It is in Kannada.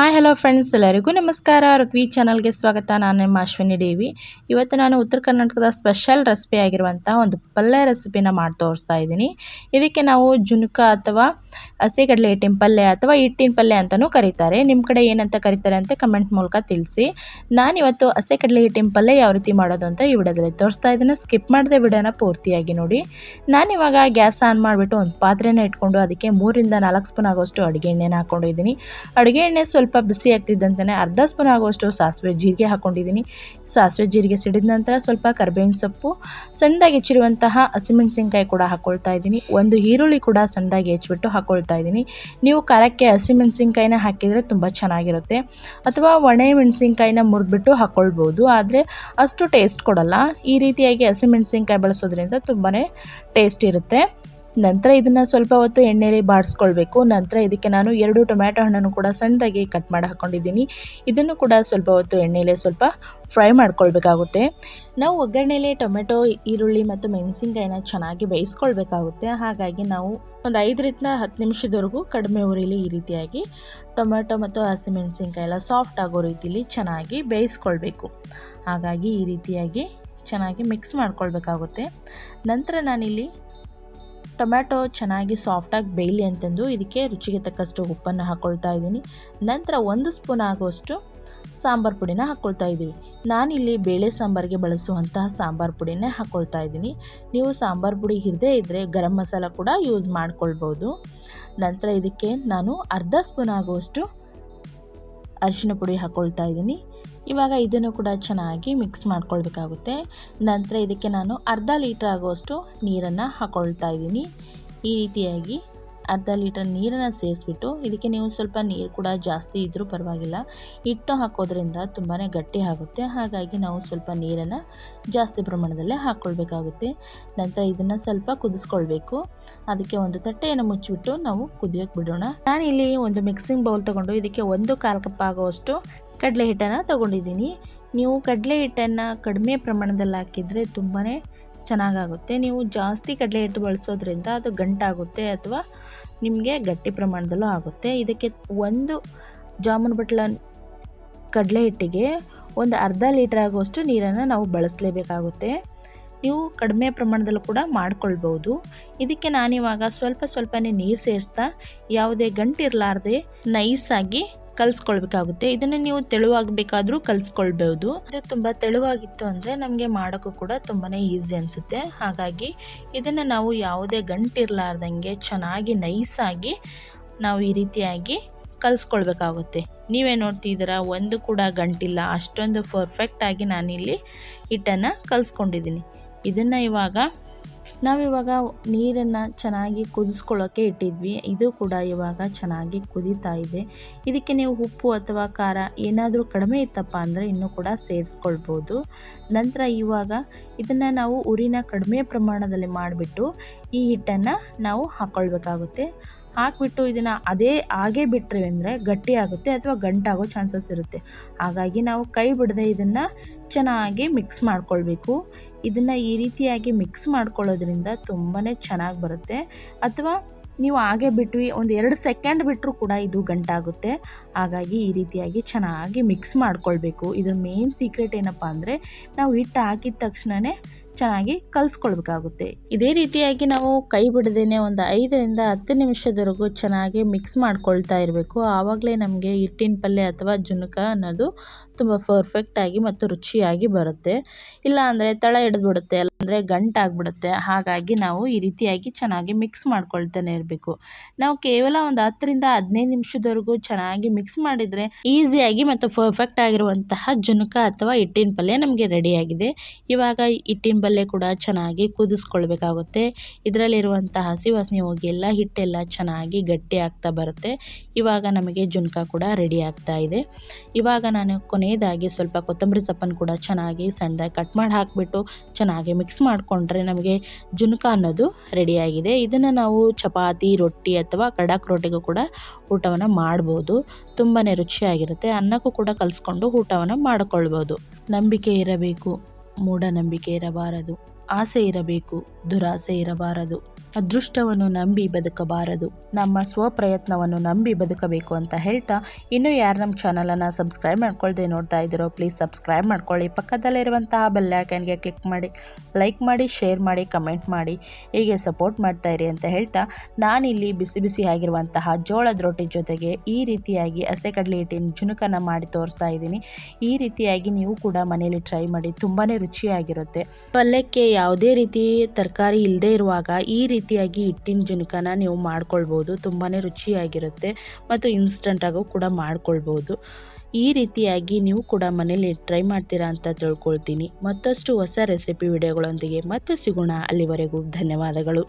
ಹಾಯ್ ಹಲೋ ಫ್ರೆಂಡ್ಸ್, ಎಲ್ಲರಿಗೂ ನಮಸ್ಕಾರ. ಋತ್ವಿ ಚಾನಲ್ಗೆ ಸ್ವಾಗತ. ನಾನು ನಿಮ್ಮ ಅಶ್ವಿನಿ ದೇವಿ. ಇವತ್ತು ನಾನು ಉತ್ತರ ಕರ್ನಾಟಕದ ಸ್ಪೆಷಲ್ ರೆಸಿಪಿ ಆಗಿರುವಂಥ ಒಂದು ಪಲ್ಯ ರೆಸಿಪಿನ ಮಾಡಿ ತೋರಿಸ್ತಾ ಇದ್ದೀನಿ. ಇದಕ್ಕೆ ನಾವು ಜುನಕ ಅಥವಾ ಹಸಿಗಡಲೆ ಹಿಟ್ಟಿನ ಪಲ್ಯ ಅಥವಾ ಹಿಟ್ಟಿನ ಪಲ್ಯ ಅಂತಲೂ ಕರೀತಾರೆ. ನಿಮ್ಮ ಕಡೆ ಏನಂತ ಕರೀತಾರೆ ಅಂತ ಕಮೆಂಟ್ ಮೂಲಕ ತಿಳಿಸಿ. ನಾನಿವತ್ತು ಹಸಿಗಡಲೆ ಹಿಟ್ಟಿನ ಪಲ್ಯ ಯಾವ ರೀತಿ ಮಾಡೋದು ಅಂತ ಈ ವಿಡಿಯೋದಲ್ಲಿ ತೋರಿಸ್ತಾ ಇದ್ದೀನಿ. ಸ್ಕಿಪ್ ಮಾಡದೆ ವಿಡಿಯೋನ ಪೂರ್ತಿಯಾಗಿ ನೋಡಿ. ನಾನಿವಾಗ ಗ್ಯಾಸ್ ಆನ್ ಮಾಡಿಬಿಟ್ಟು ಒಂದು ಪಾತ್ರೆನ ಇಟ್ಕೊಂಡು ಅದಕ್ಕೆ 3ರಿಂದ 4 ಸ್ಪೂನ್ ಆಗೋಷ್ಟು ಅಡುಗೆ ಎಣ್ಣೆನ ಹಾಕ್ಕೊಂಡಿದ್ದೀನಿ. ಅಡುಗೆ ಎಣ್ಣೆ ಸ್ವಲ್ಪ ಬಿಸಿ ಆಗ್ತಿದ್ದಂತೆ ಅರ್ಧ ಸ್ಪೂನ್ ಆಗುವಷ್ಟು ಸಾಸಿವೆ ಜೀರಿಗೆ ಹಾಕ್ಕೊಂಡಿದ್ದೀನಿ. ಸಾಸಿವೆ ಜೀರಿಗೆ ಸಿಡಿದ ನಂತರ ಸ್ವಲ್ಪ ಕರಿಬೇವಿನ ಸೊಪ್ಪು, ಸಣ್ಣದಾಗಿ ಹೆಚ್ಚಿರುವಂತಹ ಹಸಿಮೆಣಸಿನ್ಕಾಯಿ ಕೂಡ ಹಾಕ್ಕೊಳ್ತಾ ಇದ್ದೀನಿ. ಒಂದು ಈರುಳ್ಳಿ ಕೂಡ ಸಣ್ಣದಾಗಿ ಹೆಚ್ಚಿಬಿಟ್ಟು ಹಾಕ್ಕೊಳ್ತಾ ಇದ್ದೀನಿ. ನೀವು ಖಾರಕ್ಕೆ ಹಸಿಮೆಣಸಿನ್ಕಾಯಿನ ಹಾಕಿದರೆ ತುಂಬ ಚೆನ್ನಾಗಿರುತ್ತೆ, ಅಥವಾ ಒಣ ಮೆಣಸಿನ್ಕಾಯಿನ ಮುರಿದ್ಬಿಟ್ಟು ಹಾಕ್ಕೊಳ್ಬೋದು. ಆದರೆ ಅಷ್ಟು ಟೇಸ್ಟ್ ಕೊಡಲ್ಲ. ಈ ರೀತಿಯಾಗಿ ಹಸಿಮೆಣಸಿನ್ಕಾಯಿ ಬಳಸೋದ್ರಿಂದ ತುಂಬಾ ಟೇಸ್ಟ್ ಇರುತ್ತೆ. ನಂತರ ಇದನ್ನು ಸ್ವಲ್ಪ ಹೊತ್ತು ಎಣ್ಣೆಯಲ್ಲಿ ಬಾಡಿಸ್ಕೊಳ್ಬೇಕು. ನಂತರ ಇದಕ್ಕೆ ನಾನು 2 ಟೊಮ್ಯಾಟೊ ಹಣ್ಣನ್ನು ಕೂಡ ಸಣ್ಣದಾಗಿ ಕಟ್ ಮಾಡಿ ಹಾಕ್ಕೊಂಡಿದ್ದೀನಿ. ಇದನ್ನು ಕೂಡ ಸ್ವಲ್ಪ ಹೊತ್ತು ಎಣ್ಣೆಯಲ್ಲಿ ಸ್ವಲ್ಪ ಫ್ರೈ ಮಾಡ್ಕೊಳ್ಬೇಕಾಗುತ್ತೆ. ನಾವು ಒಗ್ಗರಣೆಯಲ್ಲಿ ಟೊಮೆಟೊ, ಈರುಳ್ಳಿ ಮತ್ತು ಮೆಣಸಿನ್ಕಾಯಿನ ಚೆನ್ನಾಗಿ ಬೇಯಿಸ್ಕೊಳ್ಬೇಕಾಗುತ್ತೆ. ಹಾಗಾಗಿ ನಾವು ಒಂದು 5ರಿಂದ 10 ನಿಮಿಷದವರೆಗೂ ಕಡಿಮೆ ಉರಿಲಿ ಈ ರೀತಿಯಾಗಿ ಟೊಮೆಟೊ ಮತ್ತು ಹಸಿಮೆಣಸಿನ್ಕಾಯಿ ಎಲ್ಲ ಸಾಫ್ಟ್ ಆಗೋ ರೀತಿಲಿ ಚೆನ್ನಾಗಿ ಬೇಯಿಸ್ಕೊಳ್ಬೇಕು. ಹಾಗಾಗಿ ಈ ರೀತಿಯಾಗಿ ಚೆನ್ನಾಗಿ ಮಿಕ್ಸ್ ಮಾಡ್ಕೊಳ್ಬೇಕಾಗುತ್ತೆ. ನಂತರ ನಾನಿಲ್ಲಿ ಟೊಮ್ಯಾಟೊ ಚೆನ್ನಾಗಿ ಸಾಫ್ಟಾಗಿ ಬೇಯಲಿ ಅಂತಂದು ಇದಕ್ಕೆ ರುಚಿಗೆ ತಕ್ಕಷ್ಟು ಉಪ್ಪನ್ನು ಹಾಕ್ಕೊಳ್ತಾ ಇದ್ದೀನಿ. ನಂತರ 1 ಸ್ಪೂನ್ ಆಗುವಷ್ಟು ಸಾಂಬಾರು ಪುಡಿನ ಹಾಕ್ಕೊಳ್ತಾ ಇದ್ದೀವಿ. ನಾನಿಲ್ಲಿ ಬೇಳೆ ಸಾಂಬಾರಿಗೆ ಬಳಸುವಂತಹ ಸಾಂಬಾರು ಪುಡಿನೇ ಹಾಕ್ಕೊಳ್ತಾ ಇದ್ದೀನಿ. ನೀವು ಸಾಂಬಾರು ಪುಡಿ ಇರದೇ ಇದ್ದರೆ ಗರಂ ಮಸಾಲ ಕೂಡ ಯೂಸ್ ಮಾಡ್ಕೊಳ್ಬೋದು. ನಂತರ ಇದಕ್ಕೆ ನಾನು ಅರ್ಧ ಸ್ಪೂನ್ ಆಗುವಷ್ಟು ಅರಿಶಿನ ಪುಡಿ ಹಾಕ್ಕೊಳ್ತಾ ಇದ್ದೀನಿ. ಇವಾಗ ಇದನ್ನು ಕೂಡ ಚೆನ್ನಾಗಿ ಮಿಕ್ಸ್ ಮಾಡ್ಕೊಳ್ಬೇಕಾಗುತ್ತೆ. ನಂತರ ಇದಕ್ಕೆ ನಾನು ಅರ್ಧ ಲೀಟ್ರ್ ಆಗುವಷ್ಟು ನೀರನ್ನು ಹಾಕ್ಕೊಳ್ತಾ ಇದ್ದೀನಿ. ಈ ರೀತಿಯಾಗಿ ಅರ್ಧ ಲೀಟರ್ ನೀರನ್ನು ಸೇರಿಸ್ಬಿಟ್ಟು ಇದಕ್ಕೆ ನೀವು ಸ್ವಲ್ಪ ನೀರು ಕೂಡ ಜಾಸ್ತಿ ಇದ್ದರೂ ಪರವಾಗಿಲ್ಲ, ಹಿಟ್ಟು ಹಾಕೋದ್ರಿಂದ ತುಂಬಾ ಗಟ್ಟಿ ಆಗುತ್ತೆ. ಹಾಗಾಗಿ ನಾವು ಸ್ವಲ್ಪ ನೀರನ್ನು ಜಾಸ್ತಿ ಪ್ರಮಾಣದಲ್ಲೇ ಹಾಕ್ಕೊಳ್ಬೇಕಾಗುತ್ತೆ. ನಂತರ ಇದನ್ನು ಸ್ವಲ್ಪ ಕುದಿಸ್ಕೊಳ್ಬೇಕು. ಅದಕ್ಕೆ ಒಂದು ತಟ್ಟೆಯನ್ನು ಮುಚ್ಚಿಬಿಟ್ಟು ನಾವು ಕುದಿಯೋಕ್ಕೆ ಬಿಡೋಣ. ನಾನಿಲ್ಲಿ ಒಂದು ಮಿಕ್ಸಿಂಗ್ ಬೌಲ್ ತೊಗೊಂಡು ಇದಕ್ಕೆ 1/4 ಕಪ್ ಆಗುವಷ್ಟು ಕಡಲೆ ಹಿಟ್ಟನ್ನು ತೊಗೊಂಡಿದ್ದೀನಿ. ನೀವು ಕಡಲೆ ಹಿಟ್ಟನ್ನು ಕಡಿಮೆ ಪ್ರಮಾಣದಲ್ಲಿ ಹಾಕಿದರೆ ತುಂಬಾ ಚೆನ್ನಾಗಾಗುತ್ತೆ. ನೀವು ಜಾಸ್ತಿ ಕಡಲೆ ಹಿಟ್ಟು ಬಳಸೋದ್ರಿಂದ ಅದು ಗಂಟಾಗುತ್ತೆ ಅಥವಾ ನಿಮಗೆ ಗಟ್ಟಿ ಪ್ರಮಾಣದಲ್ಲೂ ಆಗುತ್ತೆ. ಇದಕ್ಕೆ 1 ಜಾಮೂನ್ ಬಟ್ಲ ಕಡಲೆ ಹಿಟ್ಟಿಗೆ ಒಂದು ಅರ್ಧ ಲೀಟರ್ ಆಗುವಷ್ಟು ನೀರನ್ನು ನಾವು ಬಳಸಲೇಬೇಕಾಗುತ್ತೆ. ನೀವು ಕಡಿಮೆ ಪ್ರಮಾಣದಲ್ಲೂ ಕೂಡ ಮಾಡ್ಕೊಳ್ಬೋದು. ಇದಕ್ಕೆ ನಾನಿವಾಗ ಸ್ವಲ್ಪನೇ ನೀರು ಸೇರಿಸ್ತಾ ಯಾವುದೇ ಗಂಟಿರಲಾರ್ದೆ ನೈಸಾಗಿ ಕಲಿಸ್ಕೊಳ್ಬೇಕಾಗುತ್ತೆ. ಇದನ್ನು ನೀವು ತೆಳುವಾಗಬೇಕಾದ್ರೂ ಕಲಿಸ್ಕೊಳ್ಬೋದು. ಅಂದರೆ ತುಂಬ ತೆಳುವಾಗಿತ್ತು ಅಂದರೆ ನಮಗೆ ಮಾಡೋಕ್ಕೂ ಕೂಡ ತುಂಬಾ ಈಸಿ ಅನಿಸುತ್ತೆ. ಹಾಗಾಗಿ ಇದನ್ನು ನಾವು ಯಾವುದೇ ಗಂಟಿರಲಾರ್ದಂಗೆ ಚೆನ್ನಾಗಿ ನೈಸಾಗಿ ನಾವು ಈ ರೀತಿಯಾಗಿ ಕಲಿಸ್ಕೊಳ್ಬೇಕಾಗುತ್ತೆ. ನೀವೇ ನೋಡ್ತಿದ್ದೀರಾ, ಒಂದು ಕೂಡ ಗಂಟಿಲ್ಲ, ಅಷ್ಟೊಂದು ಪರ್ಫೆಕ್ಟಾಗಿ ನಾನಿಲ್ಲಿ ಹಿಟ್ಟನ್ನು ಕಲಿಸ್ಕೊಂಡಿದ್ದೀನಿ. ಇದನ್ನು ನಾವಿವಾಗ ನೀರನ್ನು ಚೆನ್ನಾಗಿ ಕುದಿಸ್ಕೊಳ್ಳೋಕ್ಕೆ ಇಟ್ಟಿದ್ವಿ. ಇದು ಕೂಡ ಇವಾಗ ಚೆನ್ನಾಗಿ ಕುದೀತಾ ಇದೆ. ಇದಕ್ಕೆ ನೀವು ಉಪ್ಪು ಅಥವಾ ಖಾರ ಏನಾದರೂ ಕಡಿಮೆ ಇತ್ತಪ್ಪ ಅಂದರೆ ಇನ್ನೂ ಕೂಡ ಸೇರಿಸ್ಕೊಳ್ಬೋದು. ನಂತರ ಇವಾಗ ಇದನ್ನು ನಾವು ಉರಿನ ಕಡಿಮೆ ಪ್ರಮಾಣದಲ್ಲಿ ಮಾಡಿಬಿಟ್ಟು ಈ ಹಿಟ್ಟನ್ನು ನಾವು ಹಾಕ್ಕೊಳ್ಬೇಕಾಗುತ್ತೆ. ಹಾಕಿಬಿಟ್ಟು ಇದನ್ನು ಹಾಗೆ ಬಿಟ್ಟರೆ ಅಂದರೆ ಗಟ್ಟಿ ಆಗುತ್ತೆ ಅಥವಾ ಗಂಟಾಗೋ ಚಾನ್ಸಸ್ ಇರುತ್ತೆ. ಹಾಗಾಗಿ ನಾವು ಕೈ ಬಿಡದೆ ಇದನ್ನು ಚೆನ್ನಾಗಿ ಮಿಕ್ಸ್ ಮಾಡ್ಕೊಳ್ಬೇಕು. ಇದನ್ನು ಈ ರೀತಿಯಾಗಿ ಮಿಕ್ಸ್ ಮಾಡ್ಕೊಳ್ಳೋದ್ರಿಂದ ತುಂಬಾ ಚೆನ್ನಾಗಿ ಬರುತ್ತೆ. ಅಥವಾ ನೀವು ಹಾಗೆ ಬಿಟ್ಟು ಒಂದು 2 ಸೆಕೆಂಡ್ ಬಿಟ್ಟರೂ ಕೂಡ ಇದು ಗಂಟಾಗುತ್ತೆ. ಹಾಗಾಗಿ ಈ ರೀತಿಯಾಗಿ ಚೆನ್ನಾಗಿ ಮಿಕ್ಸ್ ಮಾಡ್ಕೊಳ್ಬೇಕು. ಇದ್ರ ಮೇನ್ ಸೀಕ್ರೆಟ್ ಏನಪ್ಪ ಅಂದರೆ ನಾವು ಹಿಟ್ಟು ಹಾಕಿದ ತಕ್ಷಣವೇ ಚೆನ್ನಾಗಿ ಕಲಿಸ್ಕೊಳ್ಬೇಕಾಗುತ್ತೆ. ಇದೇ ರೀತಿಯಾಗಿ ನಾವು ಕೈ ಬಿಡದೇನೆ ಒಂದು 5ರಿಂದ 10 ನಿಮಿಷದವರೆಗೂ ಚೆನ್ನಾಗಿ ಮಿಕ್ಸ್ ಮಾಡ್ಕೊಳ್ತಾ ಇರಬೇಕು. ಆವಾಗಲೇ ನಮಗೆ ಹಿಟ್ಟಿನ ಪಲ್ಯ ಅಥವಾ ಜುನಕ ಅನ್ನೋದು ತುಂಬ ಪರ್ಫೆಕ್ಟಾಗಿ ಮತ್ತು ರುಚಿಯಾಗಿ ಬರುತ್ತೆ. ಇಲ್ಲ ಅಂದರೆ ತಳ ಹಿಡಿದ್ಬಿಡುತ್ತೆ, ಅಂದರೆ ಗಂಟಾಗ್ಬಿಡುತ್ತೆ. ಹಾಗಾಗಿ ನಾವು ಈ ರೀತಿಯಾಗಿ ಚೆನ್ನಾಗಿ ಮಿಕ್ಸ್ ಮಾಡ್ಕೊಳ್ತಾನೆ ಇರಬೇಕು. ನಾವು ಕೇವಲ ಒಂದು 10ರಿಂದ 15 ನಿಮಿಷದವರೆಗೂ ಚೆನ್ನಾಗಿ ಮಿಕ್ಸ್ ಮಾಡಿದರೆ ಈಸಿಯಾಗಿ ಮತ್ತು ಪರ್ಫೆಕ್ಟ್ ಆಗಿರುವಂತಹ ಜುನಕ ಅಥವಾ ಹಿಟ್ಟಿನ ಪಲ್ಯ ನಮಗೆ ರೆಡಿಯಾಗಿದೆ. ಇವಾಗ ಹಿಟ್ಟಿನ ಪಲ್ಯ ಕೂಡ ಚೆನ್ನಾಗಿ ಕುದಿಸ್ಕೊಳ್ಬೇಕಾಗುತ್ತೆ. ಇದರಲ್ಲಿರುವಂತಹ ಹಸಿ ವಾಸನೆ ಹೋಗಿ ಎಲ್ಲ ಹಿಟ್ಟೆಲ್ಲ ಚೆನ್ನಾಗಿ ಗಟ್ಟಿ ಆಗ್ತಾ ಬರುತ್ತೆ. ಇವಾಗ ನಮಗೆ ಜುನಕ ಕೂಡ ರೆಡಿ ಆಗ್ತಾ ಇದೆ. ಇವಾಗ ನಾನು ಕೊನೆಯದಾಗಿ ಸ್ವಲ್ಪ ಕೊತ್ತಂಬರಿ ಸೊಪ್ಪನ್ನು ಕೂಡ ಚೆನ್ನಾಗಿ ಸಣ್ಣದಾಗಿ ಕಟ್ ಮಾಡಿ ಹಾಕಿಬಿಟ್ಟು ಚೆನ್ನಾಗಿ ಮಿಕ್ಸ್ ಮಾಡಿಕೊಂಡ್ರೆ ನಮಗೆ ಜುನಕ ಅನ್ನೋದು ರೆಡಿಯಾಗಿದೆ. ಇದನ್ನು ನಾವು ಚಪಾತಿ, ರೊಟ್ಟಿ ಅಥವಾ ಕಡಕ್ ರೊಟ್ಟಿಗೂ ಕೂಡ ಊಟವನ್ನು ಮಾಡ್ಬೋದು. ತುಂಬಾ ರುಚಿಯಾಗಿರುತ್ತೆ. ಅನ್ನಕ್ಕೂ ಕೂಡ ಕಲಿಸ್ಕೊಂಡು ಊಟವನ್ನು ಮಾಡಿಕೊಳ್ಬೋದು. ನಂಬಿಕೆ ಇರಬೇಕು, ಮೂಢನಂಬಿಕೆ ಇರಬಾರದು. ಆಸೆ ಇರಬೇಕು, ದುರಾಸೆ ಇರಬಾರದು. ಅದೃಷ್ಟವನ್ನು ನಂಬಿ ಬದುಕಬಾರದು, ನಮ್ಮ ಸ್ವಪ್ರಯತ್ನವನ್ನು ನಂಬಿ ಬದುಕಬೇಕು ಅಂತ ಹೇಳ್ತಾ, ಇನ್ನೂ ಯಾರು ನಮ್ಮ ಚಾನಲನ್ನು ಸಬ್ಸ್ಕ್ರೈಬ್ ಮಾಡ್ಕೊಳ್ದೆ ನೋಡ್ತಾ ಇದ್ದೀರೋ ಪ್ಲೀಸ್ ಸಬ್ಸ್ಕ್ರೈಬ್ ಮಾಡ್ಕೊಳ್ಳಿ. ಪಕ್ಕದಲ್ಲಿರುವಂತಹ ಬೆಲ್ ಐಕಾನ್ಗೆ ಕ್ಲಿಕ್ ಮಾಡಿ, ಲೈಕ್ ಮಾಡಿ, ಶೇರ್ ಮಾಡಿ, ಕಮೆಂಟ್ ಮಾಡಿ, ಹೀಗೆ ಸಪೋರ್ಟ್ ಮಾಡ್ತಾ ಇರಿ ಅಂತ ಹೇಳ್ತಾ, ನಾನಿಲ್ಲಿ ಬಿಸಿ ಬಿಸಿ ಆಗಿರುವಂತಹ ಜೋಳದ ರೊಟ್ಟಿ ಜೊತೆಗೆ ಈ ರೀತಿಯಾಗಿ ಹಸೆ ಕಡಲೆ ಹಿಟ್ಟಿನ ಜುನುಕನ್ನು ಮಾಡಿ ತೋರಿಸ್ತಾ ಇದ್ದೀನಿ. ಈ ರೀತಿಯಾಗಿ ನೀವು ಕೂಡ ಮನೆಯಲ್ಲಿ ಟ್ರೈ ಮಾಡಿ, ತುಂಬಾ ರುಚಿಯಾಗಿರುತ್ತೆ. ಪಲ್ಯಕ್ಕೆ ಯಾವುದೇ ರೀತಿ ತರಕಾರಿ ಇಲ್ಲದೆ ಇರುವಾಗ ಈ ರೀತಿಯಾಗಿ ಹಿಟ್ಟಿನ ಜುನುಕನ ನೀವು ಮಾಡ್ಕೊಳ್ಬೋದು. ತುಂಬಾ ರುಚಿಯಾಗಿರುತ್ತೆ ಮತ್ತು ಇನ್ಸ್ಟಂಟಾಗೂ ಕೂಡ ಮಾಡ್ಕೊಳ್ಬೋದು. ಈ ರೀತಿಯಾಗಿ ನೀವು ಕೂಡ ಮನೇಲಿ ಟ್ರೈ ಮಾಡ್ತೀರಾ ಅಂತ ತಿಳ್ಕೊಳ್ತೀನಿ. ಮತ್ತಷ್ಟು ಹೊಸ ರೆಸಿಪಿ ವಿಡಿಯೋಗಳೊಂದಿಗೆ ಮತ್ತೆ ಸಿಗೋಣ. ಅಲ್ಲಿವರೆಗೂ ಧನ್ಯವಾದಗಳು.